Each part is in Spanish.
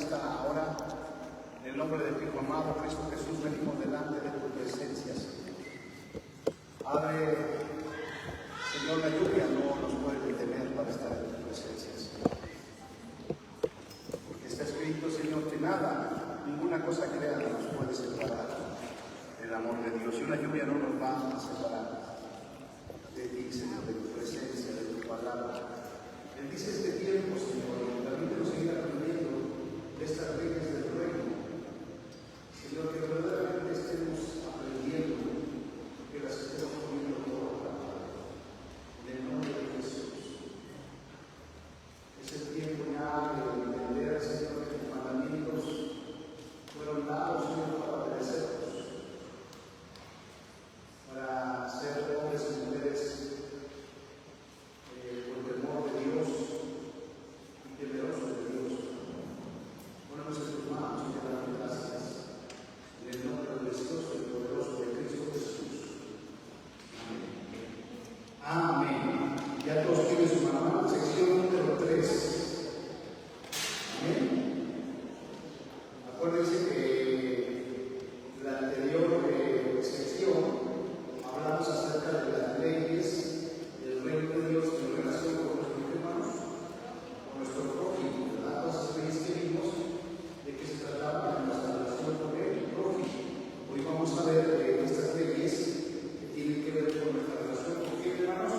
esta hora. En el nombre de tu Hijo amado, Cristo Jesús, venimos delante de tu presencia, Señor. Abre, Señor, la lluvia no nos puede detener para estar en tu presencia, Señor. Porque está escrito, Señor, que nada, ninguna cosa creada nos puede separar del amor de Dios. Y una lluvia no nos va a separar de ti, Señor, de tu presencia, de tu palabra. Bendice este tiempo, Señor, y permítenos seguir aprendiendo de estas reglas del reino. Señor, que verdaderamente estemos aprendiendo, que las estemos poniendo por obra. En el nombre de Jesús. Es el tiempo ya de entender, Señor, que tus mandamientos fueron dados, Señor, para obedecerlos, para ser hombres y mujeres con temor de Dios y temerosos de Dios. Ponemos en tus manos y te damos gracias en el nombre precioso y poderoso de Cristo Jesús. Amén. Amén. Ya todos tienen su manual, sección número 3. Amén. Acuérdense que la anterior sección hablamos acerca de las leyes del reino de Dios en relación con nuestros hermanos, con nuestro prójimo, ¿verdad? Todas las leyes que vimos de que se trataba de nuestra relación con el prójimo. Hoy vamos a ver estas leyes que tienen que ver con nuestra relación con quién, hermanos,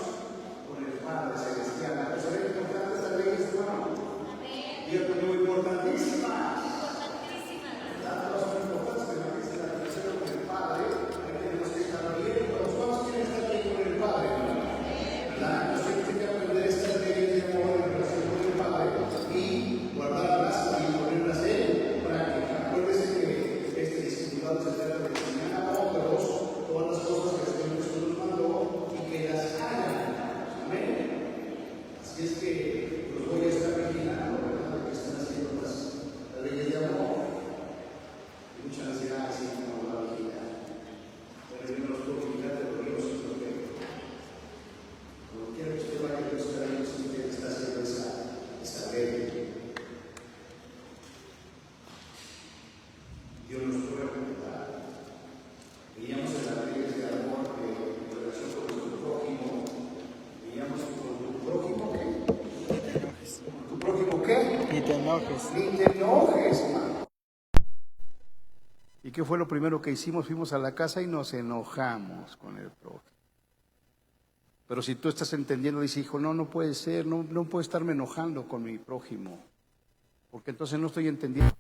con el Padre Celestial. ¿No saben importantes estas leyes, hermano? Dios, muy importantísimas. Todas son importantes, pero es la relación con el Padre. Ahí tenemos que estar bien. ¿Cuántos quieren estar bien con el Padre? ¿Verdad? Entonces hay que aprender estas leyes de amor en relación con el Padre y guardarlas y ponerlas en práctica. Acuérdense que este discipulado se trata de enseñar a otros todas las cosas que el Señor Jesús nos mandó y que las hagan. Amén. Así es que los voy a estar vigilando, ¿verdad? Que están haciendo las leyes de amor. Y mucha ansiedad, así como la vigilar. Pero yo no los puedo vigilar de los ríos y los veo. Como quiera que usted vaya a Dios, sabemos que usted está haciendo esa ley. Dios nos puede recomendar. Veíamos en las leyes de amor en relación con nuestro prójimo. Veíamos con tu prójimo ¿qué? ¿Con tu prójimo qué? Ni te enojes. Ni te enojes, hermano. ¿Y qué fue lo primero que hicimos? Fuimos a la casa y nos enojamos con el prójimo. Pero si tú estás entendiendo, dice, hijo, no puede ser, no puedo estarme enojando con mi prójimo, porque entonces no estoy entendiendo.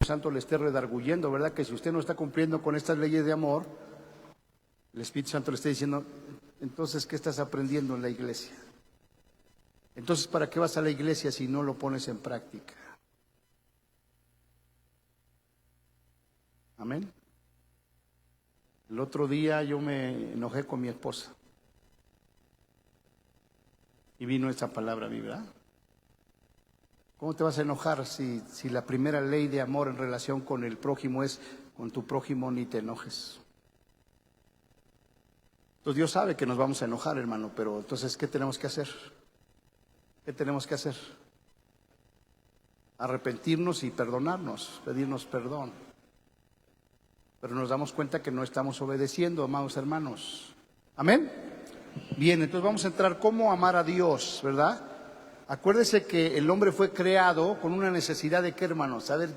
Santo le esté redarguyendo, ¿verdad? Que si usted no está cumpliendo con estas leyes de amor, el Espíritu Santo le está diciendo, entonces, ¿qué estás aprendiendo en la iglesia? Entonces, ¿para qué vas a la iglesia si no lo pones en práctica? Amén. El otro día yo me enojé con mi esposa y vino esta palabra a mí, ¿verdad? ¿Cómo te vas a enojar si la primera ley de amor en relación con el prójimo es con tu prójimo ni te enojes? Entonces Dios sabe que nos vamos a enojar, hermano, pero entonces ¿qué tenemos que hacer? ¿Qué tenemos que hacer? Arrepentirnos y perdonarnos, pedirnos perdón. Pero nos damos cuenta que no estamos obedeciendo, amados hermanos. ¿Amén? Bien, entonces vamos a entrar cómo amar a Dios, ¿verdad? Acuérdese que el hombre fue creado con una necesidad de qué, hermanos. A ver,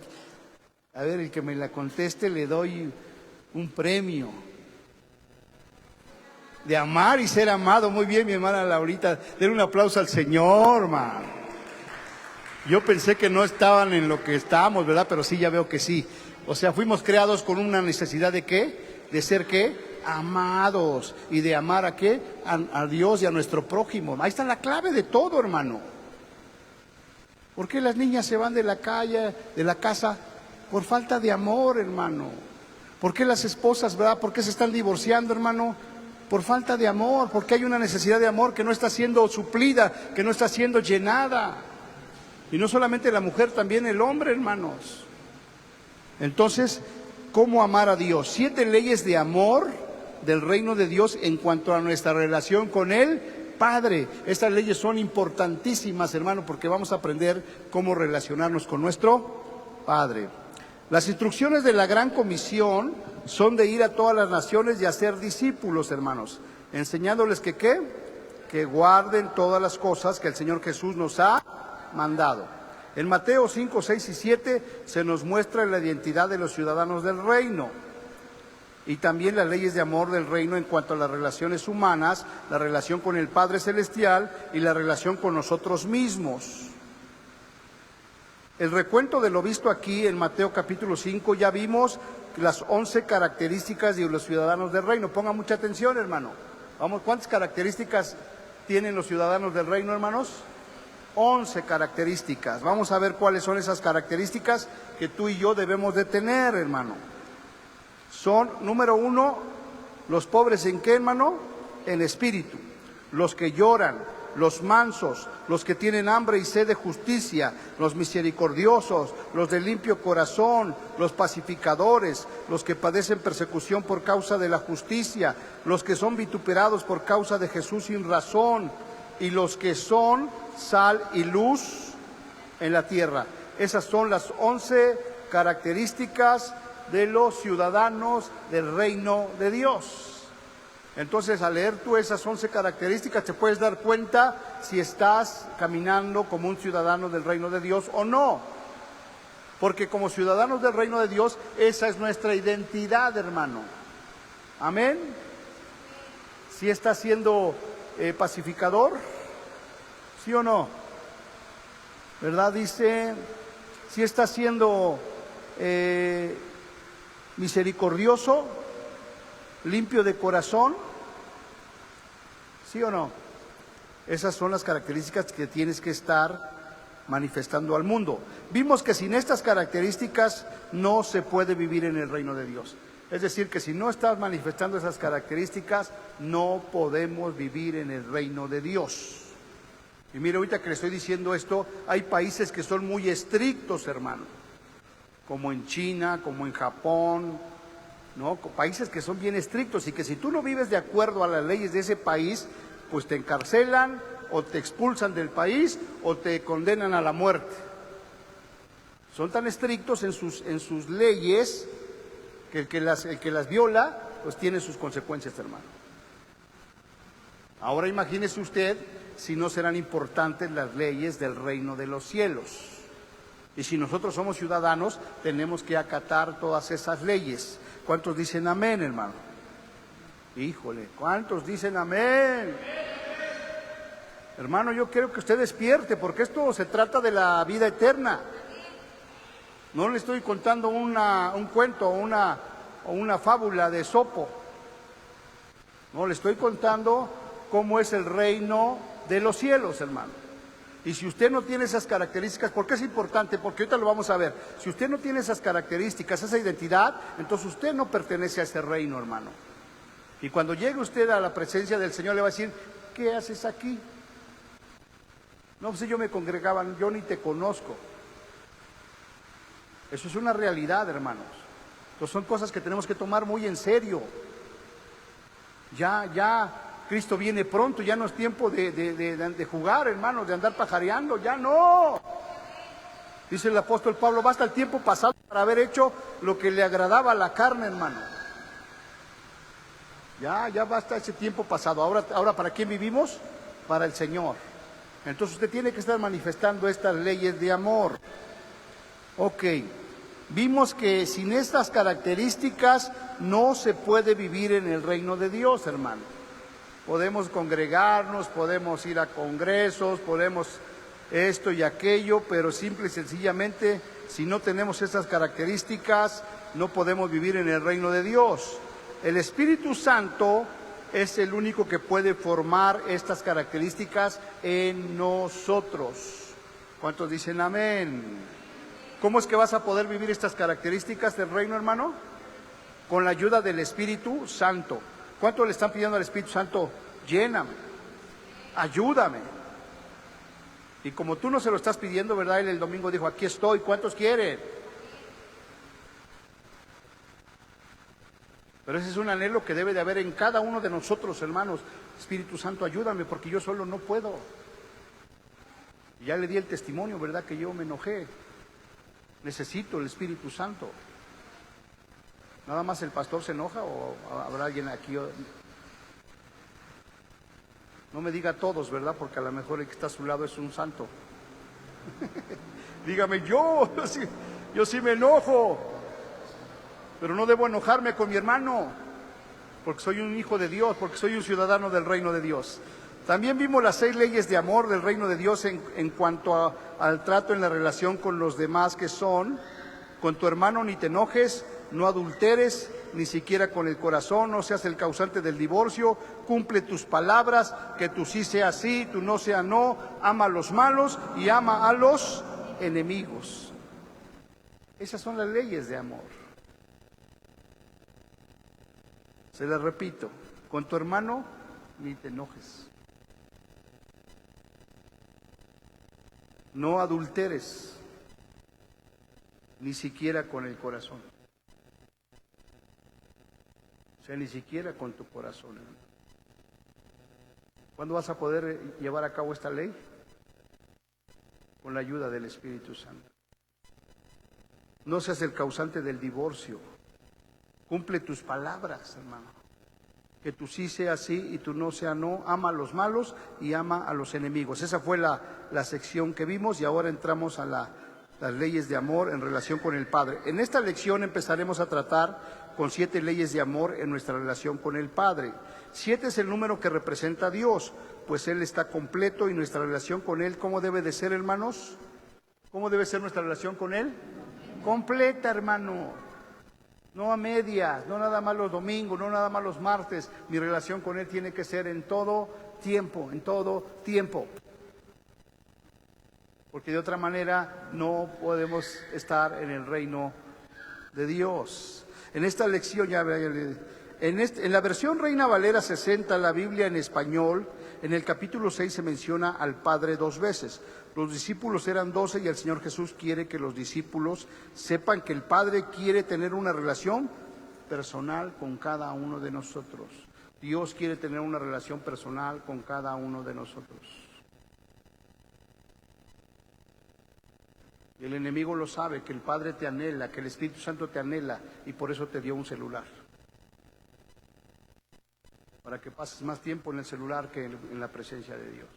el que me la conteste le doy un premio. De amar y ser amado. Muy bien, mi hermana Laurita. Den un aplauso al Señor, man. Yo pensé que no estaban en lo que estábamos, ¿verdad? Pero sí, ya veo que sí. O sea, fuimos creados con una necesidad de ¿qué? De ser ¿qué? Amados. Y de amar ¿a qué? A Dios y a nuestro prójimo. Ahí está la clave de todo, hermano. ¿Por qué las niñas se van de la calle, de la casa? Por falta de amor, hermano. ¿Por qué las esposas, verdad? ¿Por qué se están divorciando, hermano? Por falta de amor, porque hay una necesidad de amor que no está siendo suplida, que no está siendo llenada. Y no solamente la mujer, también el hombre, hermanos. Entonces, ¿cómo amar a Dios? 7 leyes de amor del reino de Dios en cuanto a nuestra relación con Él, Padre. Estas leyes son importantísimas, hermano, porque vamos a aprender cómo relacionarnos con nuestro Padre. Las instrucciones de la Gran Comisión son de ir a todas las naciones y hacer discípulos, hermanos, enseñándoles que ¿qué? Que guarden todas las cosas que el Señor Jesús nos ha mandado. En Mateo 5, 6 y 7 se nos muestra la identidad de los ciudadanos del reino y también las leyes de amor del reino en cuanto a las relaciones humanas, la relación con el Padre Celestial y la relación con nosotros mismos. El recuento de lo visto aquí en Mateo capítulo 5, ya vimos las 11 características de los ciudadanos del reino. Pongan mucha atención, hermano. Vamos, ¿cuántas características tienen los ciudadanos del reino, hermanos? 11 características. Vamos a ver cuáles son esas características que tú y yo debemos de tener, hermano. Son, número 1, los pobres ¿en qué, hermano? En espíritu. Los que lloran, los mansos, los que tienen hambre y sed de justicia, los misericordiosos, los de limpio corazón, los pacificadores, los que padecen persecución por causa de la justicia, los que son vituperados por causa de Jesús sin razón, y los que son sal y luz en la tierra. Esas son las 11 características de los ciudadanos del reino de Dios. Entonces, al leer tú esas 11 características, te puedes dar cuenta si estás caminando como un ciudadano del reino de Dios o no. Porque como ciudadanos del reino de Dios, esa es nuestra identidad, hermano. Amén. ¿Sí estás siendo pacificador? ¿Sí o no? ¿Verdad? Dice, ¿sí estás siendo misericordioso, limpio de corazón? ¿Sí o no? Esas son las características que tienes que estar manifestando al mundo. Vimos que sin estas características no se puede vivir en el reino de Dios. Es decir, que si no estás manifestando esas características, no podemos vivir en el reino de Dios. Y mire, ahorita que le estoy diciendo esto, hay países que son muy estrictos, hermano, como en China, como en Japón, ¿no? Países que son bien estrictos y que si tú no vives de acuerdo a las leyes de ese país, pues te encarcelan o te expulsan del país o te condenan a la muerte. Son tan estrictos en sus leyes que el que las viola, pues tiene sus consecuencias, hermano. Ahora imagínese usted si no serán importantes las leyes del reino de los cielos. Y si nosotros somos ciudadanos, tenemos que acatar todas esas leyes. ¿Cuántos dicen amén, hermano? Híjole, ¿cuántos dicen amén? Hermano, yo quiero que usted despierte, porque esto se trata de la vida eterna. No le estoy contando un cuento o una fábula de Esopo. No, le estoy contando cómo es el reino de los cielos, hermano. Y si usted no tiene esas características, ¿por qué es importante? Porque ahorita lo vamos a ver. Si usted no tiene esas características, esa identidad, entonces usted no pertenece a ese reino, hermano. Y cuando llegue usted a la presencia del Señor, le va a decir, ¿qué haces aquí? No, pues yo me congregaba, yo ni te conozco. Eso es una realidad, hermanos. Entonces son cosas que tenemos que tomar muy en serio. Ya Cristo viene pronto, ya no es tiempo de jugar, hermanos, de andar pajareando, ya no. Dice el apóstol Pablo, basta el tiempo pasado para haber hecho lo que le agradaba a la carne, hermano. Ya basta ese tiempo pasado. Ahora ¿para quién vivimos? Para el Señor. Entonces usted tiene que estar manifestando estas leyes de amor. Ok, vimos que sin estas características no se puede vivir en el reino de Dios, hermano. Podemos congregarnos, podemos ir a congresos, podemos esto y aquello, pero simple y sencillamente, si no tenemos estas características, no podemos vivir en el reino de Dios. El Espíritu Santo es el único que puede formar estas características en nosotros. ¿Cuántos dicen amén? ¿Cómo es que vas a poder vivir estas características del reino, hermano? Con la ayuda del Espíritu Santo. ¿Cuántos le están pidiendo al Espíritu Santo? Lléname, ayúdame. Y como tú no se lo estás pidiendo, ¿verdad? Él el domingo dijo, aquí estoy. ¿Cuántos quieren? Pero ese es un anhelo que debe de haber en cada uno de nosotros, hermanos. Espíritu Santo, ayúdame porque yo solo no puedo. Ya le di el testimonio, ¿verdad? Que yo me enojé. Necesito el Espíritu Santo. ¿Nada más el pastor se enoja o habrá alguien aquí? No me diga todos, ¿verdad? Porque a lo mejor el que está a su lado es un santo. Dígame, yo sí me enojo, pero no debo enojarme con mi hermano, porque soy un hijo de Dios, porque soy un ciudadano del reino de Dios. También vimos las 6 leyes de amor del reino de Dios en cuanto al trato en la relación con los demás, que son: con tu hermano ni te enojes, no adulteres, ni siquiera con el corazón, no seas el causante del divorcio, cumple tus palabras, que tu sí sea sí, tu no sea no, ama a los malos y ama a los enemigos. Esas son las leyes de amor. Se las repito: con tu hermano ni te enojes. No adulteres, ni siquiera con el corazón. O sea, ni siquiera con tu corazón. ¿Cuándo vas a poder llevar a cabo esta ley? Con la ayuda del Espíritu Santo. No seas el causante del divorcio. Cumple tus palabras, hermano. Que tu sí sea sí y tu no sea no. Ama a los malos y ama a los enemigos. Esa fue la sección que vimos, y ahora entramos a las leyes de amor en relación con el Padre. En esta lección empezaremos a tratar con 7 leyes de amor en nuestra relación con el Padre. 7 es el número que representa a Dios, pues Él está completo, y nuestra relación con Él, ¿cómo debe de ser, hermanos? ¿Cómo debe ser nuestra relación con Él? Completa, hermano. No a medias, no nada más los domingos, no nada más los martes. Mi relación con Él tiene que ser en todo tiempo, en todo tiempo. Porque de otra manera no podemos estar en el reino de Dios. En esta lección, en la versión Reina Valera 60, la Biblia en español, en el capítulo 6 se menciona al Padre 2 veces. Los discípulos eran 12 y el Señor Jesús quiere que los discípulos sepan que el Padre quiere tener una relación personal con cada uno de nosotros. Dios quiere tener una relación personal con cada uno de nosotros. Y el enemigo lo sabe, que el Padre te anhela, que el Espíritu Santo te anhela, y por eso te dio un celular. Para que pases más tiempo en el celular que en la presencia de Dios.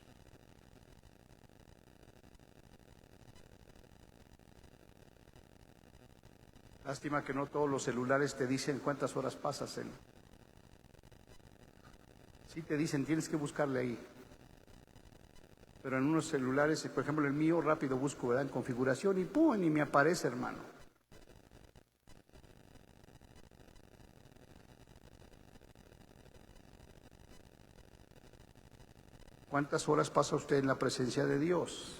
Lástima que no todos los celulares te dicen cuántas horas pasas en. Sí te dicen, tienes que buscarle ahí. Pero en unos celulares, por ejemplo el mío, rápido busco, ¿verdad?, en configuración y ¡pum!, y me aparece, hermano. ¿Cuántas horas pasa usted en la presencia de Dios?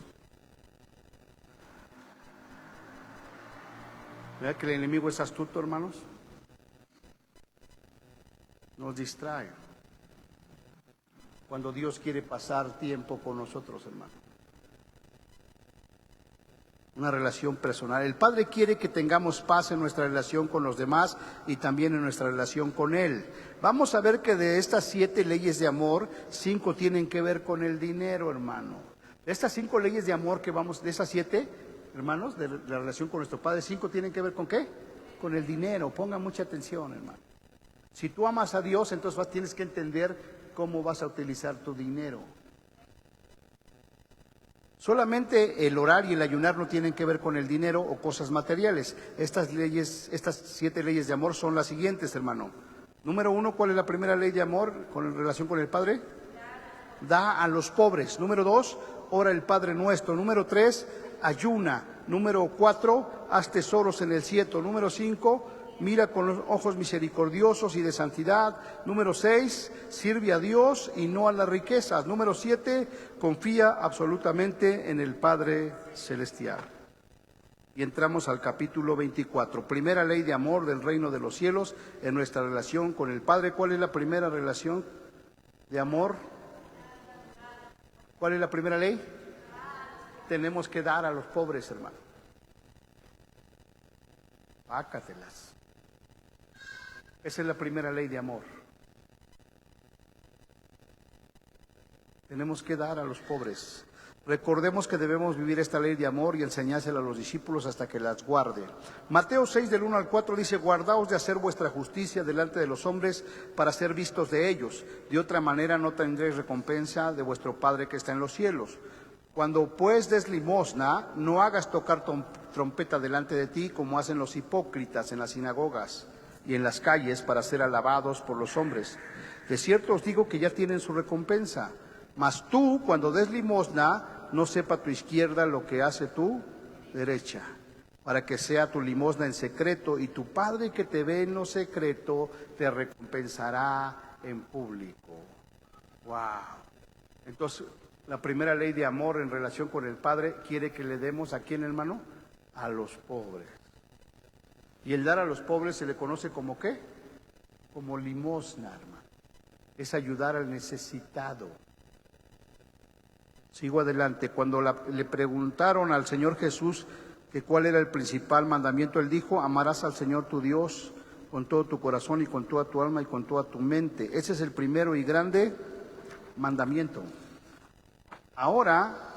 ¿Verdad que el enemigo es astuto, hermanos? Nos distrae cuando Dios quiere pasar tiempo con nosotros, hermano. Una relación personal. El Padre quiere que tengamos paz en nuestra relación con los demás y también en nuestra relación con Él. Vamos a ver que de estas 7 leyes de amor, 5 tienen que ver con el dinero, hermano. De estas 5 leyes de amor que vamos, de esas 7, hermanos, de la relación con nuestro Padre, 5 tienen que ver con ¿qué? Con el dinero. Ponga mucha atención, hermano. Si tú amas a Dios, entonces tienes que entender cómo vas a utilizar tu dinero. Solamente el orar y el ayunar no tienen que ver con el dinero o cosas materiales. Estas 7 leyes de amor son las siguientes, hermano. Número 1, ¿cuál es la primera ley de amor en relación con el Padre? Da a los pobres. Número 2, ora el Padre Nuestro. Número 3, ayuna. Número 4, haz tesoros en el cielo. Número 5, mira con los ojos misericordiosos y de santidad. Número 6, sirve a Dios y no a las riquezas. Número 7, confía absolutamente en el Padre Celestial. Y entramos al capítulo 24. Primera ley de amor del reino de los cielos en nuestra relación con el Padre. ¿Cuál es la primera relación de amor? ¿Cuál es la primera ley? Tenemos que dar a los pobres, hermano. Pácatelas. Esa es la primera ley de amor. Tenemos que dar a los pobres. Recordemos que debemos vivir esta ley de amor y enseñársela a los discípulos hasta que las guarde. Mateo 6 del 1 al 4 dice: guardaos de hacer vuestra justicia delante de los hombres para ser vistos de ellos. De otra manera no tendréis recompensa de vuestro Padre que está en los cielos. Cuando pues des limosna, no hagas tocar trompeta delante de ti como hacen los hipócritas en las sinagogas y en las calles para ser alabados por los hombres. De cierto os digo que ya tienen su recompensa. Mas tú, cuando des limosna, no sepa tu izquierda lo que hace tu derecha, para que sea tu limosna en secreto, y tu Padre que te ve en lo secreto te recompensará en público. ¡Wow! Entonces, la primera ley de amor en relación con el Padre quiere que le demos ¿a quién, hermano? A los pobres. Y el dar a los pobres se le conoce como ¿qué? Como limosna, hermano. Es ayudar al necesitado. Sigo adelante. Cuando le preguntaron al Señor Jesús que cuál era el principal mandamiento, Él dijo: amarás al Señor tu Dios con todo tu corazón y con toda tu alma y con toda tu mente. Ese es el primero y grande mandamiento. Ahora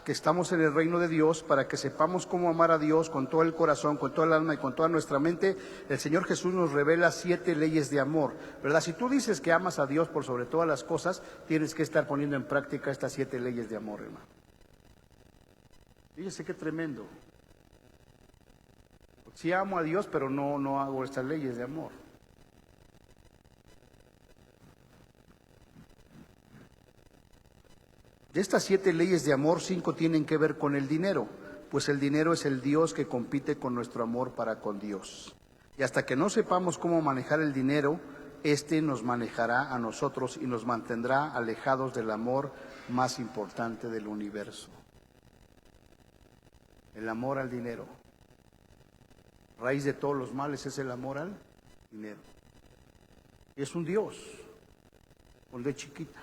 que estamos en el reino de Dios, para que sepamos cómo amar a Dios con todo el corazón, con toda el alma y con toda nuestra mente, el Señor Jesús nos revela 7 leyes de amor, ¿verdad? Si tú dices que amas a Dios por sobre todas las cosas, tienes que estar poniendo en práctica estas 7 leyes de amor, hermano. Fíjese qué tremendo. Sí amo a Dios, pero no hago estas leyes de amor. De estas 7 leyes de amor, 5 tienen que ver con el dinero, pues el dinero es el Dios que compite con nuestro amor para con Dios. Y hasta que no sepamos cómo manejar el dinero, este nos manejará a nosotros y nos mantendrá alejados del amor más importante del universo. El amor al dinero. Raíz de todos los males es el amor al dinero. Y es un Dios, con D chiquita.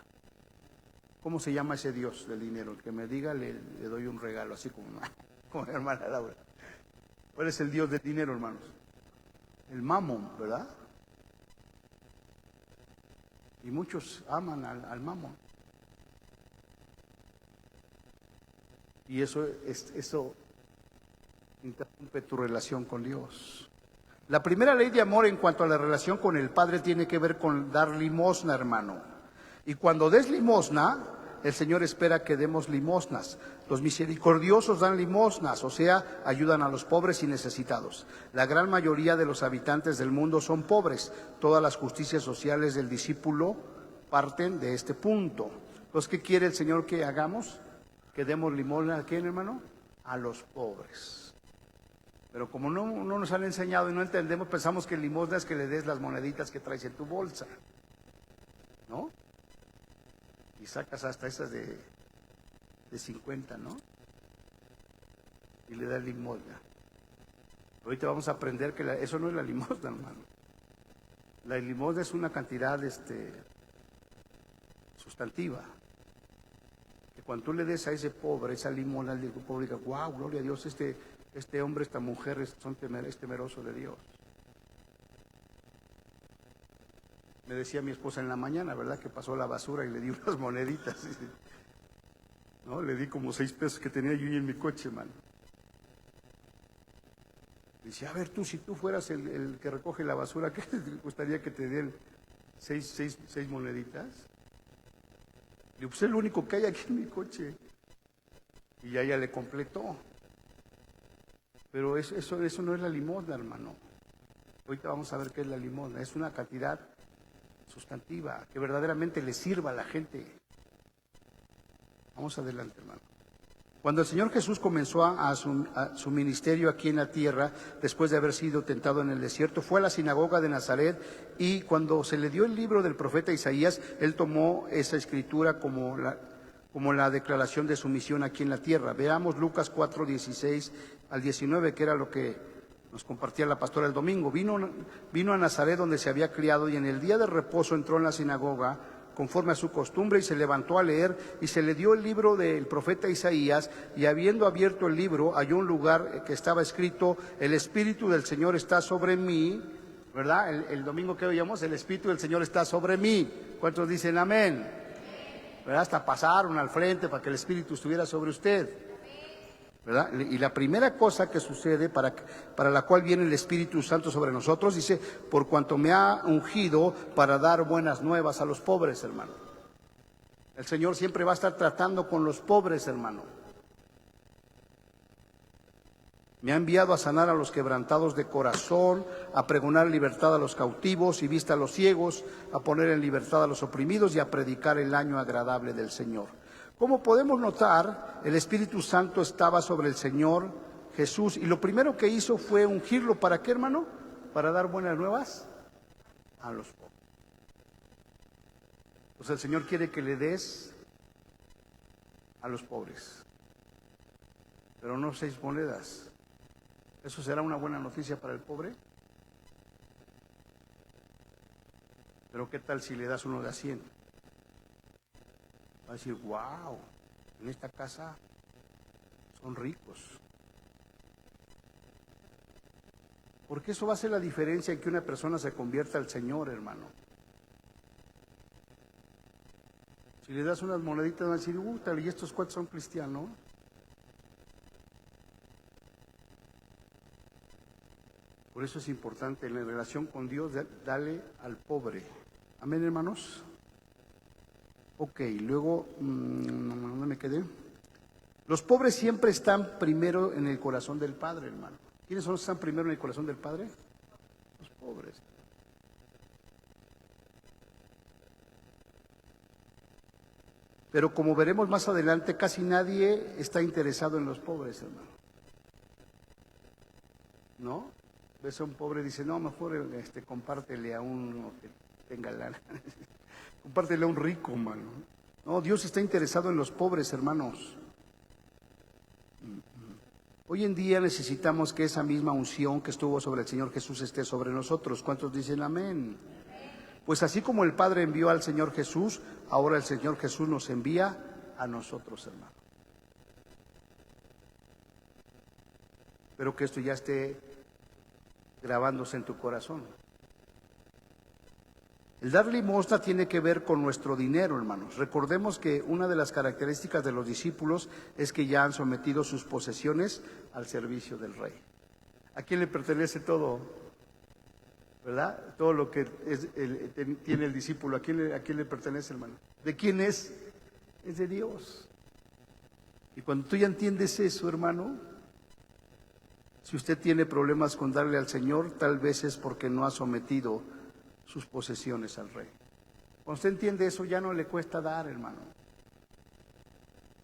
¿Cómo se llama ese Dios del dinero? El que me diga le doy un regalo, así como mi hermana Laura. ¿Cuál es el Dios del dinero, hermanos? El mamón, ¿verdad? Y muchos aman al mamón. Y eso interrumpe tu relación con Dios. La primera ley de amor en cuanto a la relación con el Padre tiene que ver con dar limosna, hermano. Y cuando des limosna, el Señor espera que demos limosnas. Los misericordiosos dan limosnas, o sea, ayudan a los pobres y necesitados. La gran mayoría de los habitantes del mundo son pobres. Todas las justicias sociales del discípulo parten de este punto. Entonces, ¿qué quiere el Señor que hagamos? Que demos limosna ¿a quién, hermano? A los pobres. Pero como no nos han enseñado y no entendemos, pensamos que limosna es que le des las moneditas que traes en tu bolsa, ¿no? Y sacas hasta esas de 50, ¿no? Y le das limosna. Ahorita vamos a aprender que eso no es la limosna, hermano. La limosna es una cantidad sustantiva. Que cuando tú le des a ese pobre esa limosna, el pobre diga: wow, gloria a Dios, este hombre, esta mujer es temeroso de Dios. Me decía mi esposa en la mañana, ¿verdad? Que pasó la basura y le di unas moneditas. ¿No? Le di como 6 pesos que tenía yo en mi coche, hermano. Dice: a ver, si tú fueras el que recoge la basura, ¿qué te gustaría que te den 6 moneditas? Digo: pues es lo único que hay aquí en mi coche. Y ya ella le completó. Pero eso no es la limosna, hermano. Ahorita vamos a ver qué es la limosna. Es una cantidad sustantiva, que verdaderamente le sirva a la gente. Vamos adelante, hermano. Cuando el Señor Jesús comenzó a su ministerio aquí en la tierra, después de haber sido tentado en el desierto, fue a la sinagoga de Nazaret, y cuando se le dio el libro del profeta Isaías, él tomó esa escritura como la declaración de su misión aquí en la tierra. Veamos Lucas 4, 16 al 19, que era lo que nos compartía la pastora el domingo. Vino a Nazaret, donde se había criado, y en el día de reposo entró en la sinagoga conforme a su costumbre y se levantó a leer, y se le dio el libro del profeta Isaías, y habiendo abierto el libro halló un lugar que estaba escrito: el Espíritu del Señor está sobre mí, ¿verdad? El domingo que oíamos, el Espíritu del Señor está sobre mí. ¿Cuántos dicen amén? ¿Verdad? Hasta pasaron al frente para que el Espíritu estuviera sobre usted, ¿verdad? Y la primera cosa que sucede para la cual viene el Espíritu Santo sobre nosotros, dice, por cuanto me ha ungido para dar buenas nuevas a los pobres, hermano. El Señor siempre va a estar tratando con los pobres, hermano. Me ha enviado a sanar a los quebrantados de corazón, a pregonar libertad a los cautivos y vista a los ciegos, a poner en libertad a los oprimidos y a predicar el año agradable del Señor. Como podemos notar, el Espíritu Santo estaba sobre el Señor Jesús y lo primero que hizo fue ungirlo. ¿Para qué, hermano? Para dar buenas nuevas a los pobres. Pues el Señor quiere que le des a los pobres, pero no 6 monedas. ¿Eso será una buena noticia para el pobre? Pero ¿qué tal si le das uno de a 100? Va a decir, wow, en esta casa son ricos. Porque eso va a ser la diferencia en que una persona se convierta al Señor, hermano. Si le das unas moneditas, van a decir, tal, ¿y estos cuantos son cristianos? Por eso es importante en la relación con Dios, dale al pobre. Amén, hermanos. Ok, luego, ¿dónde me quedé? Los pobres siempre están primero en el corazón del Padre, hermano. ¿Quiénes son los que están primero en el corazón del Padre? Los pobres. Pero como veremos más adelante, casi nadie está interesado en los pobres, hermano. ¿No? Ves a un pobre y dice, no, mejor compártele a uno que tenga lana. Compártele a un rico, hermano. No, Dios está interesado en los pobres, hermanos. Hoy en día necesitamos que esa misma unción que estuvo sobre el Señor Jesús esté sobre nosotros. ¿Cuántos dicen amén? Pues así como el Padre envió al Señor Jesús, ahora el Señor Jesús nos envía a nosotros, hermano. Espero que esto ya esté grabándose en tu corazón. El dar limosna tiene que ver con nuestro dinero, hermanos. Recordemos que una de las características de los discípulos es que ya han sometido sus posesiones al servicio del Rey. ¿A quién le pertenece todo? ¿Verdad? Todo lo que tiene el discípulo, ¿a quién le pertenece, hermano? ¿De quién es? Es de Dios. Y cuando tú ya entiendes eso, hermano, si usted tiene problemas con darle al Señor, tal vez es porque no ha sometido sus posesiones al Rey. Cuando usted entiende eso, ya no le cuesta dar, hermano.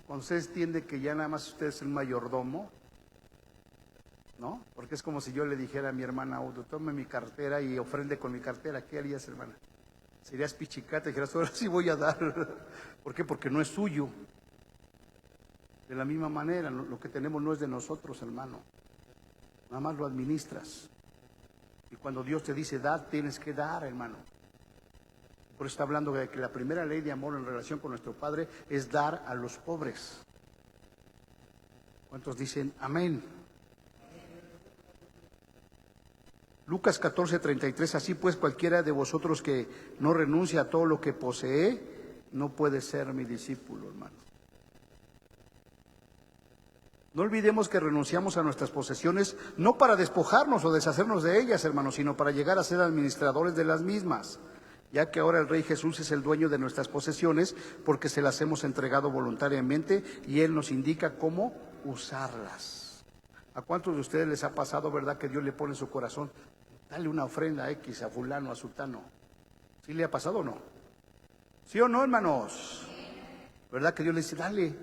Cuando usted entiende que ya nada más usted es el mayordomo, ¿no? Porque es como si yo le dijera a mi hermana Audo, tome mi cartera y ofrende con mi cartera. ¿Qué harías, hermana? Serías pichicata y dijeras, ahora sí voy a dar. ¿Por qué? Porque no es suyo. De la misma manera, lo que tenemos no es de nosotros, hermano. Nada más lo administras. Y cuando Dios te dice dar, tienes que dar, hermano. Por eso está hablando de que la primera ley de amor en relación con nuestro Padre es dar a los pobres. ¿Cuántos dicen amén? Lucas 14:33, así pues cualquiera de vosotros que no renuncia a todo lo que posee, no puede ser mi discípulo, hermano. No olvidemos que renunciamos a nuestras posesiones no para despojarnos o deshacernos de ellas, hermanos, sino para llegar a ser administradores de las mismas, ya que ahora el Rey Jesús es el dueño de nuestras posesiones porque se las hemos entregado voluntariamente y Él nos indica cómo usarlas. ¿A cuántos de ustedes les ha pasado, verdad, que Dios le pone en su corazón, dale una ofrenda a X, a fulano, a sultano? ¿Sí le ha pasado o no? ¿Sí o no, hermanos? ¿Verdad que Dios le dice, dale?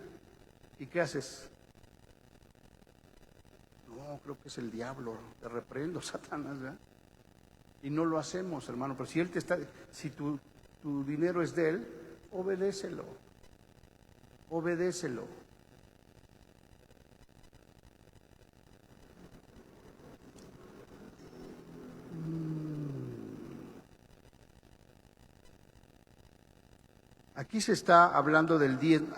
¿Y qué haces? No, creo que es el diablo, te reprendo, Satanás, ¿verdad? Y no lo hacemos, hermano, pero si él te está, si tu dinero es de él, obedécelo, obedécelo. Aquí se está hablando del diezmo,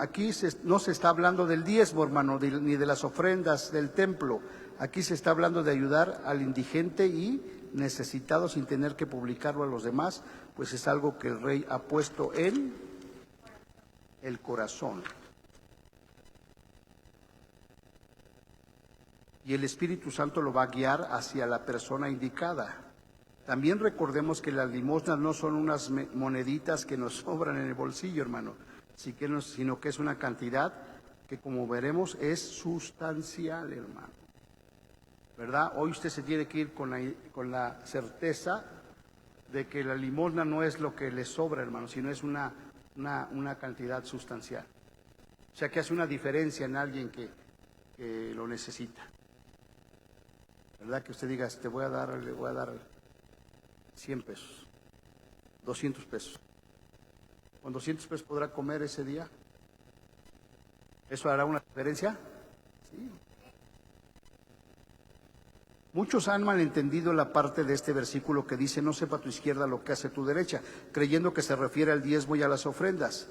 no se está hablando del diezmo, hermano, ni de las ofrendas del templo. Aquí se está hablando de ayudar al indigente y necesitado sin tener que publicarlo a los demás, pues es algo que el Rey ha puesto en el corazón. Y el Espíritu Santo lo va a guiar hacia la persona indicada. También recordemos que las limosnas no son unas moneditas que nos sobran en el bolsillo, hermano, sino que es una cantidad que, como veremos, es sustancial, hermano. ¿Verdad? Hoy usted se tiene que ir con la certeza de que la limosna no es lo que le sobra, hermano, sino es una cantidad sustancial. O sea, que hace una diferencia en alguien que lo necesita. ¿Verdad? Que usted diga, le voy a dar 100 pesos, 200 pesos. ¿Con 200 pesos podrá comer ese día? ¿Eso hará una diferencia? Sí. Muchos han malentendido la parte de este versículo que dice, no sepa tu izquierda lo que hace tu derecha, creyendo que se refiere al diezmo y a las ofrendas.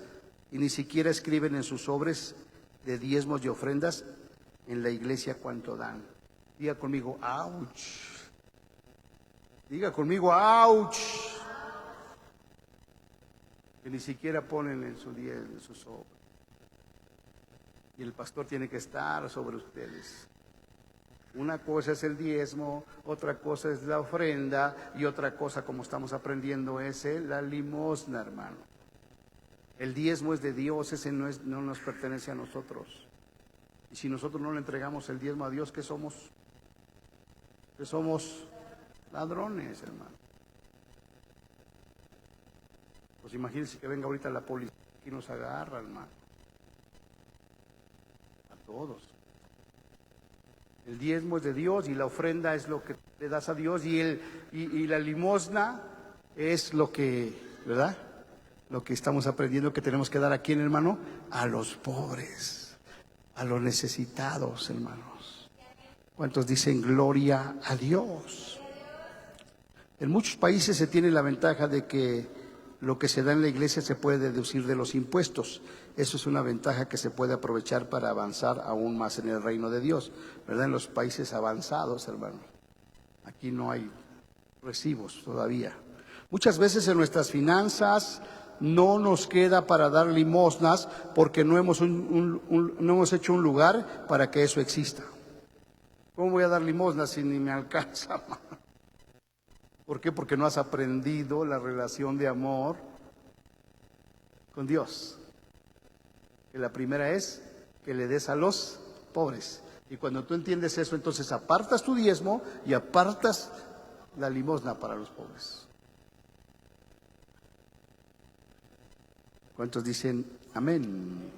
Y ni siquiera escriben en sus sobres de diezmos y ofrendas en la iglesia cuánto dan. Diga conmigo, ¡ouch! Diga conmigo, ¡ouch! Que ni siquiera ponen en su diezmo, en su sobre. Y el pastor tiene que estar sobre ustedes. Una cosa es el diezmo, otra cosa es la ofrenda y otra cosa, como estamos aprendiendo, es la limosna, hermano. El diezmo es de Dios, ese no nos pertenece a nosotros. Y si nosotros no le entregamos el diezmo a Dios, ¿qué somos? Que somos ladrones, hermano. Pues imagínense que venga ahorita la policía y nos agarra, hermano. A todos. El diezmo es de Dios y la ofrenda es lo que le das a Dios y la limosna es lo que, ¿verdad? Lo que estamos aprendiendo que tenemos que dar a quién, hermano, a los pobres, a los necesitados, hermanos. ¿Cuántos dicen gloria a Dios? En muchos países se tiene la ventaja de que lo que se da en la iglesia se puede deducir de los impuestos. Eso es una ventaja que se puede aprovechar para avanzar aún más en el reino de Dios, ¿verdad? En los países avanzados, hermano. Aquí no hay recibos todavía. Muchas veces en nuestras finanzas no nos queda para dar limosnas porque no hemos hecho un lugar para que eso exista. ¿Cómo voy a dar limosnas si ni me alcanza? ¿Por qué? Porque no has aprendido la relación de amor con Dios. Que la primera es que le des a los pobres. Y cuando tú entiendes eso, entonces apartas tu diezmo y apartas la limosna para los pobres. ¿Cuántos dicen amén?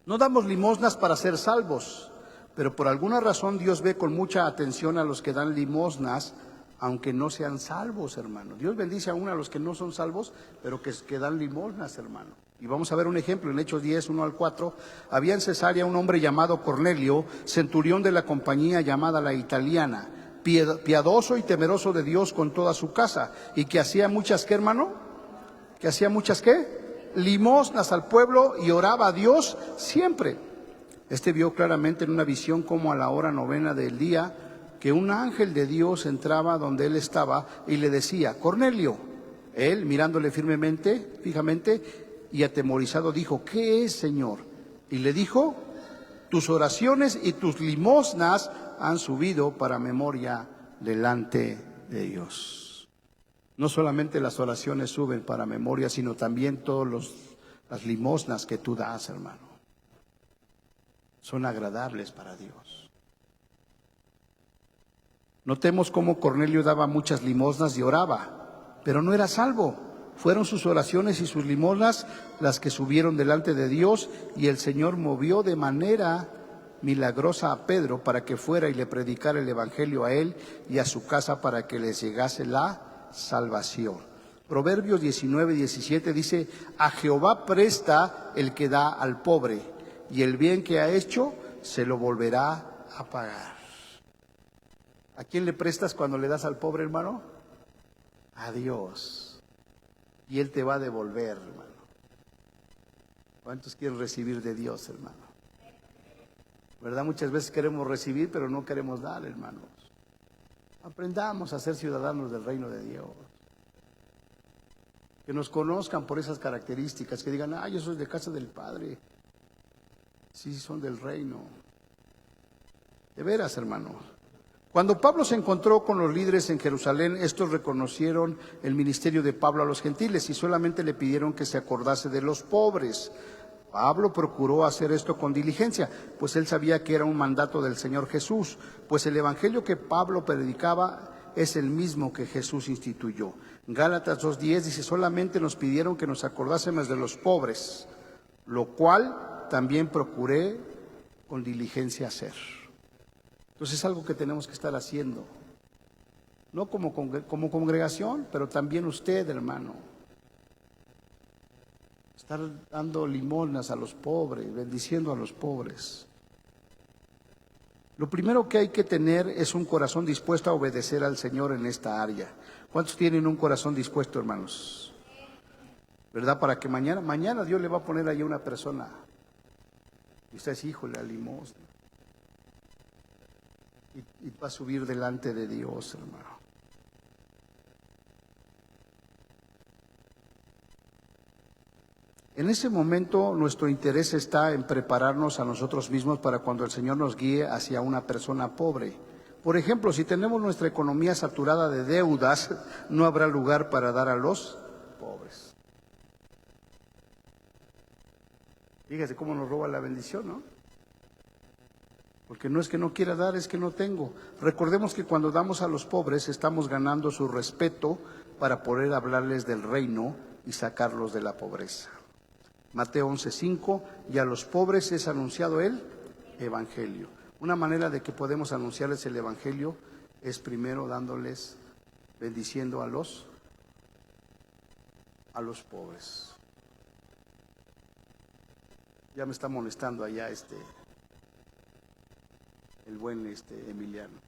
No damos limosnas para ser salvos, pero por alguna razón Dios ve con mucha atención a los que dan limosnas, aunque no sean salvos, hermano. Dios bendice aún a los que no son salvos, pero que dan limosnas, hermano. Y vamos a ver un ejemplo en Hechos 10, 1-4. Había en Cesarea un hombre llamado Cornelio, centurión de la compañía llamada la Italiana, piadoso y temeroso de Dios con toda su casa, y que hacía muchas, ¿qué, hermano? Que hacía muchas, ¿qué? Limosnas al pueblo y oraba a Dios siempre. Este vio claramente en una visión como a la hora 9 del día, que un ángel de Dios entraba donde él estaba y le decía, Cornelio. Él, mirándole fijamente y atemorizado, dijo, ¿qué es, Señor? Y le dijo, tus oraciones y tus limosnas han subido para memoria delante de Dios. No solamente las oraciones suben para memoria, sino también todas las limosnas que tú das, hermano, son agradables para Dios. Notemos cómo Cornelio daba muchas limosnas y oraba, pero no era salvo. Fueron sus oraciones y sus limosnas las que subieron delante de Dios, y el Señor movió de manera milagrosa a Pedro para que fuera y le predicara el evangelio a él y a su casa para que les llegase la salvación. Proverbios 19:17 dice, a Jehová presta el que da al pobre, y el bien que ha hecho se lo volverá a pagar. ¿A quién le prestas cuando le das al pobre, hermano? A Dios. Y Él te va a devolver, hermano. ¿Cuántos quieren recibir de Dios, hermano? ¿Verdad? Muchas veces queremos recibir, pero no queremos dar, hermanos. Aprendamos a ser ciudadanos del reino de Dios. Que nos conozcan por esas características, que digan, yo soy de casa del Padre. Sí, son del reino. De veras, hermanos. Cuando Pablo se encontró con los líderes en Jerusalén, estos reconocieron el ministerio de Pablo a los gentiles y solamente le pidieron que se acordase de los pobres. Pablo procuró hacer esto con diligencia, pues él sabía que era un mandato del Señor Jesús, pues el evangelio que Pablo predicaba es el mismo que Jesús instituyó. Gálatas 2:10 dice, solamente nos pidieron que nos acordásemos de los pobres, lo cual también procuré con diligencia hacer. Entonces es algo que tenemos que estar haciendo, no como congregación, pero también usted, hermano. Estar dando limosnas a los pobres, bendiciendo a los pobres. Lo primero que hay que tener es un corazón dispuesto a obedecer al Señor en esta área. ¿Cuántos tienen un corazón dispuesto, hermanos? ¿Verdad? Para que mañana Dios le va a poner ahí una persona. Y usted dice, híjole, la limosna. Y va a subir delante de Dios, hermano. En ese momento nuestro interés está en prepararnos a nosotros mismos para cuando el Señor nos guíe hacia una persona pobre. Por ejemplo, si tenemos nuestra economía saturada de deudas, no habrá lugar para dar a los pobres. Fíjese cómo nos roba la bendición, ¿no? Porque no es que no quiera dar, es que no tengo. Recordemos que cuando damos a los pobres estamos ganando su respeto para poder hablarles del reino y sacarlos de la pobreza. Mateo 11:5, y a los pobres es anunciado el evangelio. Una manera de que podemos anunciarles el evangelio es primero dándoles, bendiciendo a los pobres. Ya me está molestando allá el buen Emiliano.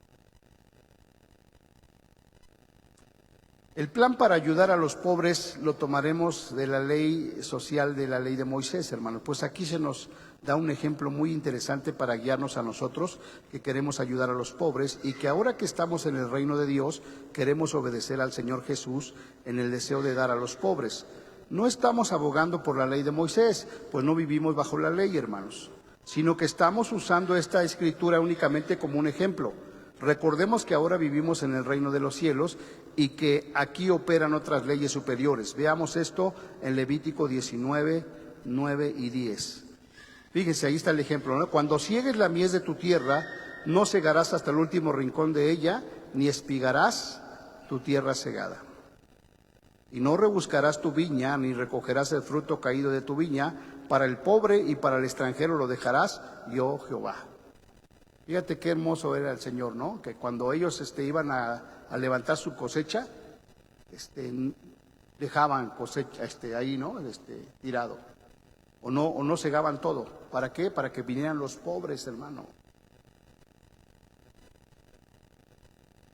El plan para ayudar a los pobres lo tomaremos de la ley social, de la ley de Moisés, hermanos. Pues aquí se nos da un ejemplo muy interesante para guiarnos a nosotros que queremos ayudar a los pobres y que ahora que estamos en el reino de Dios queremos obedecer al Señor Jesús en el deseo de dar a los pobres. No estamos abogando por la ley de Moisés, pues no vivimos bajo la ley, hermanos, sino que estamos usando esta escritura únicamente como un ejemplo. Recordemos que ahora vivimos en el reino de los cielos y que aquí operan otras leyes superiores. Veamos esto en Levítico 19, 9 y 10. Fíjense, ahí está el ejemplo, ¿no? Cuando ciegues la mies de tu tierra, no cegarás hasta el último rincón de ella, ni espigarás tu tierra cegada. Y no rebuscarás tu viña, ni recogerás el fruto caído de tu viña. Para el pobre y para el extranjero lo dejarás, yo Jehová. Fíjate qué hermoso era el Señor, ¿no? Que cuando ellos iban a levantar su cosecha, dejaban cosecha ahí, ¿no? Tirado. O no cegaban todo. ¿Para qué? Para que vinieran los pobres, hermano.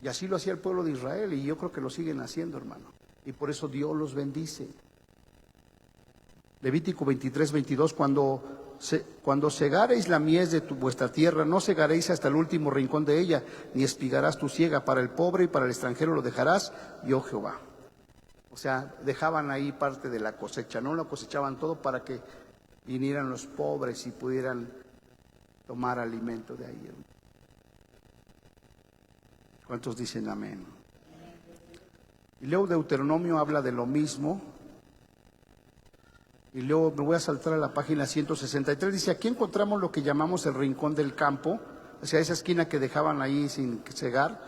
Y así lo hacía el pueblo de Israel y yo creo que lo siguen haciendo, hermano. Y por eso Dios los bendice. Levítico 23, 22, cuando cegareis la mies de vuestra tierra, no cegaréis hasta el último rincón de ella, ni espigarás tu siega. Para el pobre y para el extranjero lo dejarás, yo Jehová. O sea, dejaban ahí parte de la cosecha, no lo cosechaban todo para que vinieran los pobres y pudieran tomar alimento de ahí. ¿Cuántos dicen amén? Y luego Deuteronomio habla de lo mismo. Y luego me voy a saltar a la página 163. Dice, aquí encontramos lo que llamamos el rincón del campo, o sea, esa esquina que dejaban ahí sin cegar,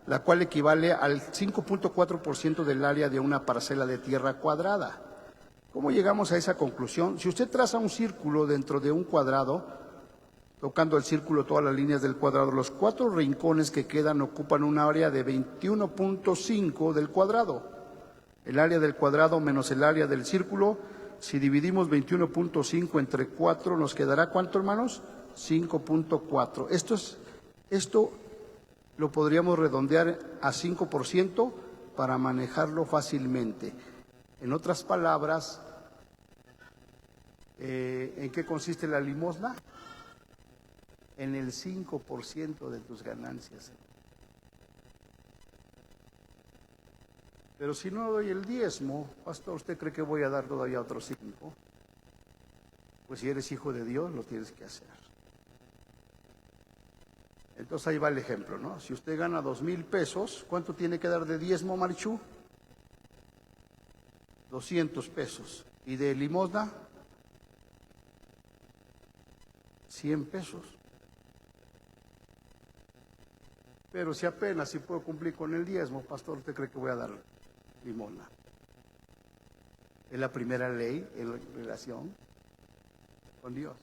la cual equivale al 5.4% del área de una parcela de tierra cuadrada. ¿Cómo llegamos a esa conclusión? Si usted traza un círculo dentro de un cuadrado, tocando el círculo todas las líneas del cuadrado, los 4 rincones que quedan ocupan un área de 21.5 del cuadrado. El área del cuadrado menos el área del círculo, si dividimos 21.5 entre 4, nos quedará ¿cuánto, hermanos? 5.4. Esto lo podríamos redondear a 5% para manejarlo fácilmente. En otras palabras, ¿en qué consiste la limosna? En el 5% de tus ganancias. Pero si no doy el diezmo, pastor, ¿usted cree que voy a dar todavía otros 5? Pues si eres hijo de Dios, lo tienes que hacer. Entonces ahí va el ejemplo, ¿no? Si usted gana 2,000 pesos, ¿cuánto tiene que dar de diezmo, Marichu? 200 pesos. ¿Y de limosna? 100 pesos. Pero si apenas si puedo cumplir con el diezmo, pastor, ¿usted cree que voy a dar limosna? Es la primera ley en relación con Dios.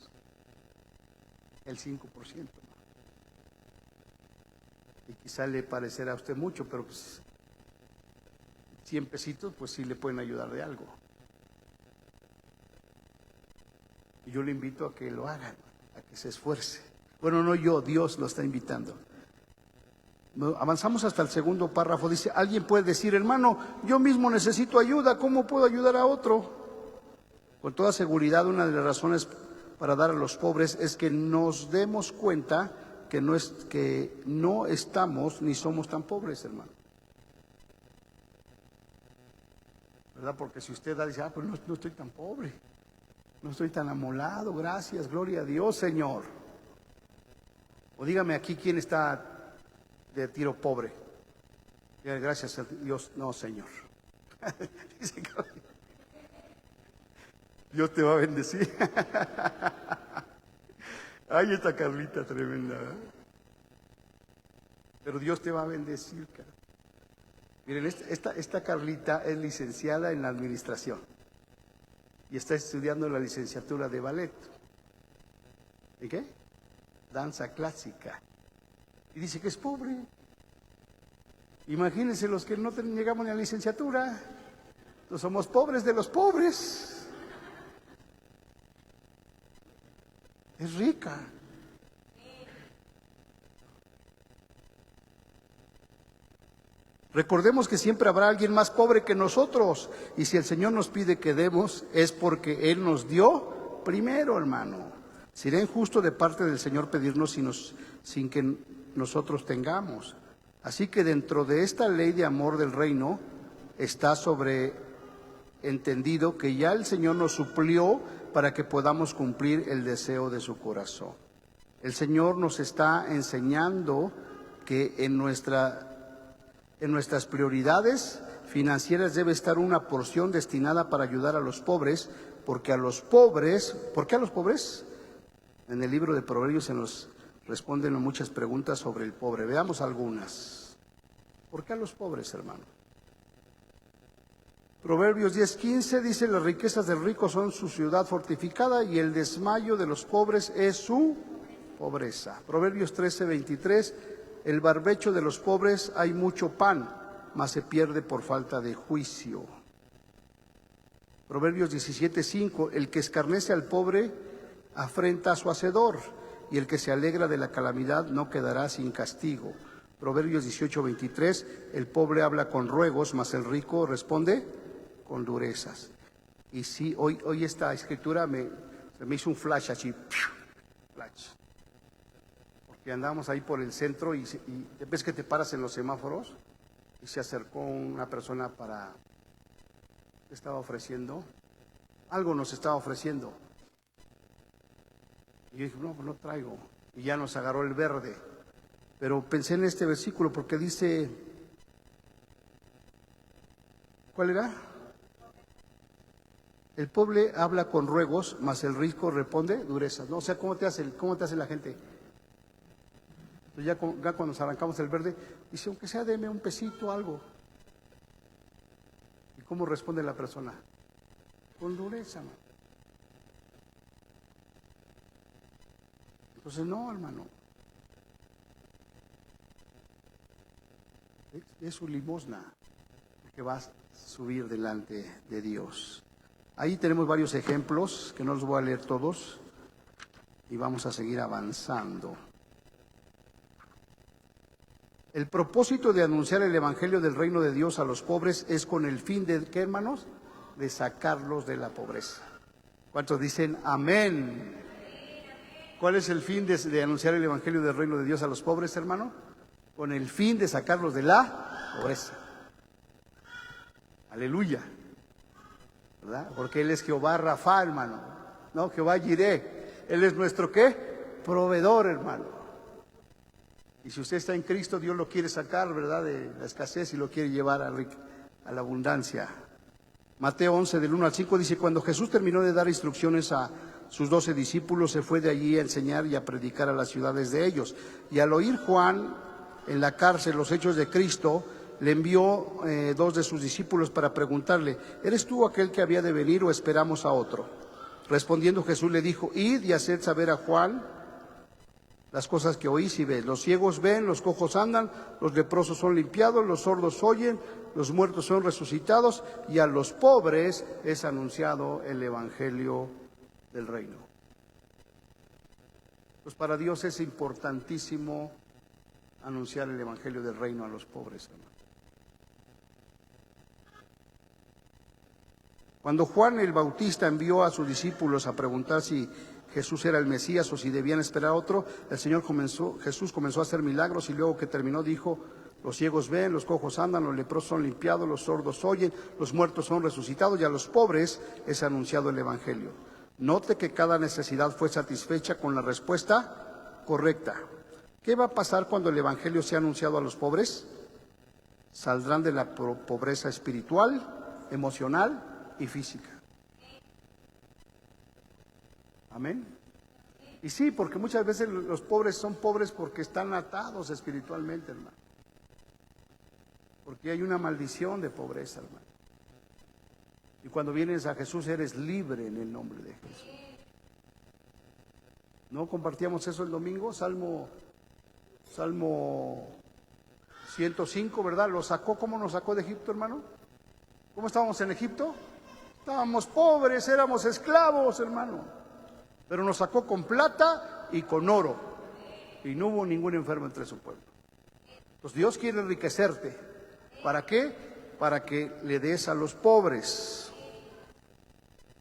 El 5%. Y quizá le parecerá a usted mucho, pero pues 100 pesitos, pues sí le pueden ayudar de algo. Y yo le invito a que lo hagan, a que se esfuerce. Bueno, no yo, Dios lo está invitando. Avanzamos hasta el segundo párrafo. Dice, alguien puede decir, hermano, yo mismo necesito ayuda, ¿cómo puedo ayudar a otro? Con toda seguridad, una de las razones para dar a los pobres es que nos demos cuenta que no estamos ni somos tan pobres, hermano. ¿Verdad? Porque si usted da, dice, pues no estoy tan pobre, no estoy tan amolado, gracias, gloria a Dios, Señor. O dígame aquí quién está de tiro pobre. Gracias a Dios, no, Señor. Dice, Dios te va a bendecir. Ay, esta Carlita tremenda, ¿verdad? Pero Dios te va a bendecir, cara. Miren, esta Carlita es licenciada en la administración y está estudiando la licenciatura de ballet. ¿En qué? Danza clásica. Y dice que es pobre. Imagínense los que no llegamos ni a la licenciatura. No somos pobres de los pobres. Es rica. Recordemos que siempre habrá alguien más pobre que nosotros. Y si el Señor nos pide que demos, es porque Él nos dio primero, hermano. Será injusto de parte del Señor pedirnos sin que nosotros tengamos. Así que dentro de esta ley de amor del reino está sobreentendido que ya el Señor nos suplió para que podamos cumplir el deseo de su corazón. El Señor nos está enseñando que en nuestras prioridades financieras debe estar una porción destinada para ayudar a los pobres, porque a los pobres, ¿por qué a los pobres? En el libro de Proverbios se nos responden muchas preguntas sobre el pobre. Veamos algunas. ¿Por qué a los pobres, hermano? Proverbios 10:15 dice, las riquezas del rico son su ciudad fortificada y el desmayo de los pobres es su pobreza. Proverbios 13:23, el barbecho de los pobres hay mucho pan, mas se pierde por falta de juicio. Proverbios 17:5, el que escarnece al pobre afrenta a su hacedor, y el que se alegra de la calamidad no quedará sin castigo. Proverbios 18:23, el pobre habla con ruegos, mas el rico responde con durezas. Y sí, hoy esta escritura se me hizo un flash así, flash. Porque andábamos ahí por el centro y ves que te paras en los semáforos y se acercó una persona ¿qué estaba ofreciendo? Algo nos estaba ofreciendo. Y yo dije, no, pues no traigo. Y ya nos agarró el verde. Pero pensé en este versículo porque dice, ¿cuál era? El pobre habla con ruegos, mas el rico responde durezas. ¿No? O sea, ¿cómo te hace la gente? Entonces ya cuando nos arrancamos el verde, dice, aunque sea deme un pesito, algo. ¿Y cómo responde la persona? Con dureza, ¿no? Entonces, no, hermano. Es su limosna que va a subir delante de Dios. Ahí tenemos varios ejemplos, que no los voy a leer todos, y vamos a seguir avanzando. El propósito de anunciar el Evangelio del Reino de Dios a los pobres es con el fin de, ¿qué, hermanos? De sacarlos de la pobreza. ¿Cuántos dicen amén? ¿Cuál es el fin de anunciar el Evangelio del Reino de Dios a los pobres, hermano? Con el fin de sacarlos de la pobreza. Aleluya. ¿Verdad? Porque Él es Jehová Rafa, hermano. No, Jehová Jireh. Él es nuestro ¿qué? Proveedor, hermano. Y si usted está en Cristo, Dios lo quiere sacar, ¿verdad?, de la escasez y lo quiere llevar a la abundancia. Mateo 11, del 1 al 5 dice: cuando Jesús terminó de dar instrucciones a sus 12 discípulos, se fue de allí a enseñar y a predicar a las ciudades de ellos. Y al oír Juan en la cárcel los hechos de Cristo, le envió 2 de sus discípulos para preguntarle: ¿eres tú aquel que había de venir o esperamos a otro? Respondiendo Jesús le dijo: id y haced saber a Juan las cosas que oís y ves. Los ciegos ven, los cojos andan, los leprosos son limpiados, los sordos oyen, los muertos son resucitados, y a los pobres es anunciado el evangelio del reino. Pues para Dios es importantísimo anunciar el evangelio del reino a los pobres, hermano. Cuando Juan el Bautista envió a sus discípulos a preguntar si Jesús era el Mesías o si debían esperar a otro, Jesús comenzó a hacer milagros, y luego que terminó dijo: los ciegos ven, los cojos andan, los leprosos son limpiados, los sordos oyen, los muertos son resucitados, y a los pobres es anunciado el evangelio. Note que cada necesidad fue satisfecha con la respuesta correcta. ¿Qué va a pasar cuando el evangelio sea anunciado a los pobres? Saldrán de la pobreza espiritual, emocional y física. Amén. Y sí, porque muchas veces los pobres son pobres porque están atados espiritualmente, hermano. Porque hay una maldición de pobreza, hermano. Y cuando vienes a Jesús eres libre en el nombre de Jesús. ¿No compartíamos eso el domingo? Salmo 105, ¿verdad? ¿Lo sacó? ¿Cómo nos sacó de Egipto, hermano? ¿Cómo estábamos en Egipto? Estábamos pobres, éramos esclavos, hermano. Pero nos sacó con plata y con oro. Y no hubo ningún enfermo entre su pueblo. Entonces Dios quiere enriquecerte. ¿Para qué? Para que le des a los pobres.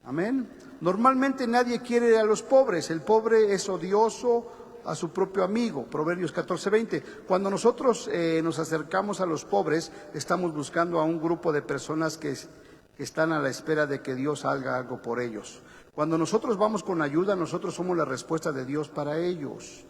Amén. Normalmente nadie quiere a los pobres. El pobre es odioso a su propio amigo. Proverbios 14:20. Cuando nosotros nos acercamos a los pobres, estamos buscando a un grupo de personas que están a la espera de que Dios haga algo por ellos. Cuando nosotros vamos con ayuda, nosotros somos la respuesta de Dios para ellos.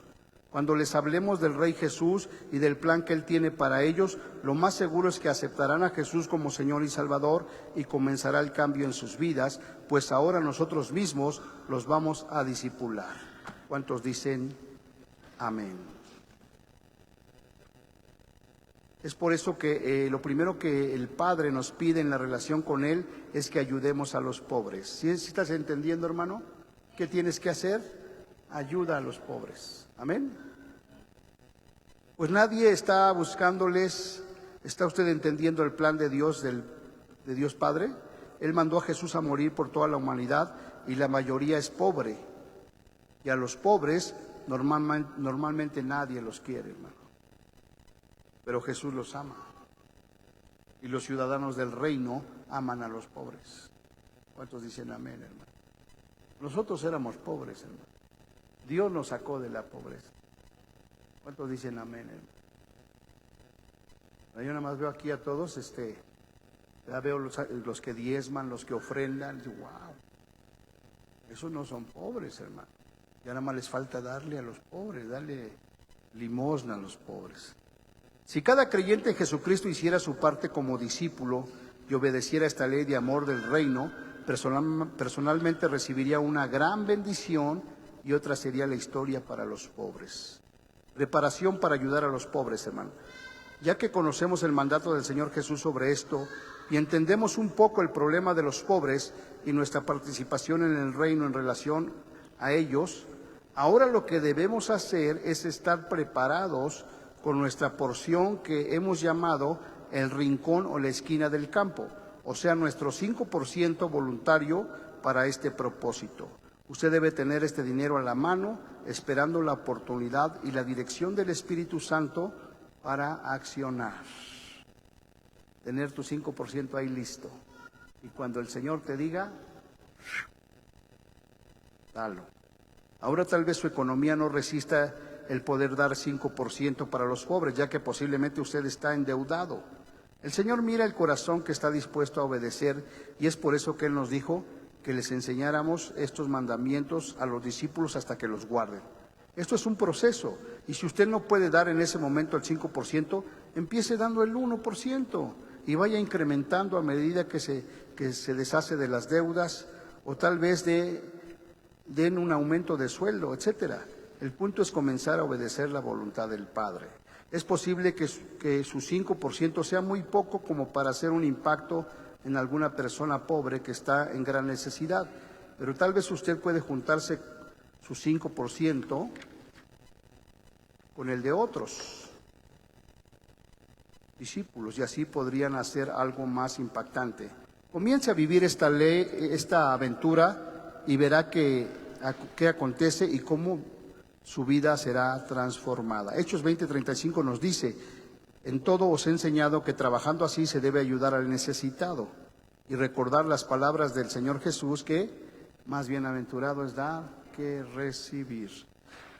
Cuando les hablemos del Rey Jesús y del plan que Él tiene para ellos, lo más seguro es que aceptarán a Jesús como Señor y Salvador, y comenzará el cambio en sus vidas, pues ahora nosotros mismos los vamos a discipular. ¿Cuántos dicen amén? Es por eso que lo primero que el Padre nos pide en la relación con Él es que ayudemos a los pobres. ¿Sí estás entendiendo, hermano? ¿Qué tienes que hacer? Ayuda a los pobres. Amén. Pues nadie está buscándoles. ¿Está usted entendiendo el plan de Dios, de Dios Padre? Él mandó a Jesús a morir por toda la humanidad, y la mayoría es pobre. Y a los pobres normalmente nadie los quiere, hermano. Pero Jesús los ama. Y los ciudadanos del reino aman a los pobres. ¿Cuántos dicen amén, hermano? Nosotros éramos pobres, hermano. Dios nos sacó de la pobreza. ¿Cuántos dicen amén, hermano? Yo nada más veo aquí a todos, ya veo los que diezman, los que ofrendan. Y digo, wow, esos no son pobres, hermano. Ya nada más les falta darle a los pobres, darle limosna a los pobres. Si cada creyente en Jesucristo hiciera su parte como discípulo y obedeciera esta ley de amor del reino, personalmente recibiría una gran bendición, y otra sería la historia para los pobres. Preparación para ayudar a los pobres, hermano. Ya que conocemos el mandato del Señor Jesús sobre esto y entendemos un poco el problema de los pobres y nuestra participación en el reino en relación a ellos, ahora lo que debemos hacer es estar preparados con nuestra porción que hemos llamado el rincón o la esquina del campo, o sea, nuestro 5% voluntario para este propósito. Usted debe tener este dinero a la mano, esperando la oportunidad y la dirección del Espíritu Santo para accionar. Tener tu 5% ahí listo. Y cuando el Señor te diga, dalo. Ahora tal vez su economía no resista el poder dar 5% para los pobres, ya que posiblemente usted está endeudado. El Señor mira el corazón que está dispuesto a obedecer y es por eso que Él nos dijo que les enseñáramos estos mandamientos a los discípulos hasta que los guarden. Esto es un proceso y si usted no puede dar en ese momento el 5%, empiece dando el 1% y vaya incrementando a medida que se deshace de las deudas o tal vez den un aumento de sueldo, etcétera. El punto es comenzar a obedecer la voluntad del Padre. Es posible que su 5% sea muy poco como para hacer un impacto en alguna persona pobre que está en gran necesidad, pero tal vez usted puede juntarse su 5% con el de otros discípulos y así podrían hacer algo más impactante. Comience a vivir esta aventura y verá qué acontece y cómo su vida será transformada. Hechos 20:35 nos dice: en todo os he enseñado que trabajando así se debe ayudar al necesitado y recordar las palabras del Señor Jesús que más bienaventurado es dar que recibir.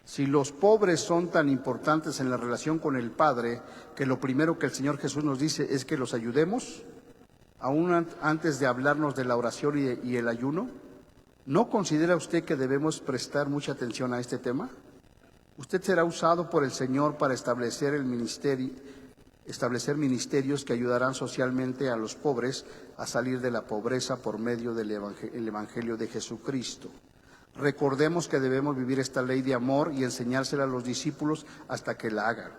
Si los pobres son tan importantes en la relación con el Padre, que lo primero que el Señor Jesús nos dice es que los ayudemos, aún antes de hablarnos de la oración y el ayuno, ¿no considera usted que debemos prestar mucha atención a este tema? Usted será usado por el Señor para establecer ministerios que ayudarán socialmente a los pobres a salir de la pobreza por medio del Evangelio de Jesucristo. Recordemos que debemos vivir esta ley de amor y enseñársela a los discípulos hasta que la hagan.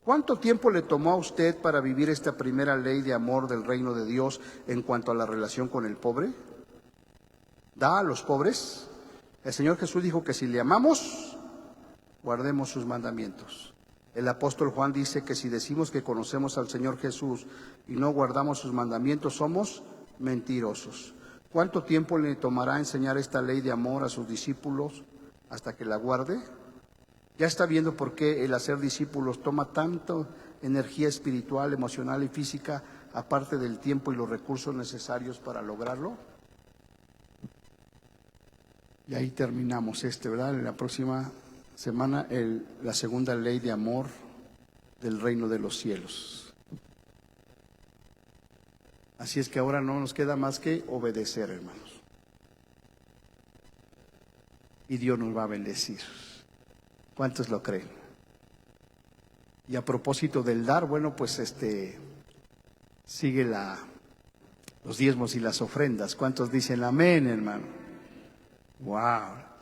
¿Cuánto tiempo le tomó a usted para vivir esta primera ley de amor del reino de Dios en cuanto a la relación con el pobre? ¿Da a los pobres? El Señor Jesús dijo que si le amamos, guardemos sus mandamientos. El apóstol Juan dice que si decimos que conocemos al Señor Jesús y no guardamos sus mandamientos, somos mentirosos. ¿Cuánto tiempo le tomará enseñar esta ley de amor a sus discípulos hasta que la guarde? Ya está viendo por qué el hacer discípulos toma tanto energía espiritual, emocional y física, aparte del tiempo y los recursos necesarios para lograrlo. Y ahí terminamos ¿verdad? En la próxima semana, la segunda ley de amor del reino de los cielos. Así es que ahora no nos queda más que obedecer, hermanos. Y Dios nos va a bendecir. ¿Cuántos lo creen? Y a propósito del dar, bueno, pues sigue los diezmos y las ofrendas. ¿Cuántos dicen amén, hermano? Wow.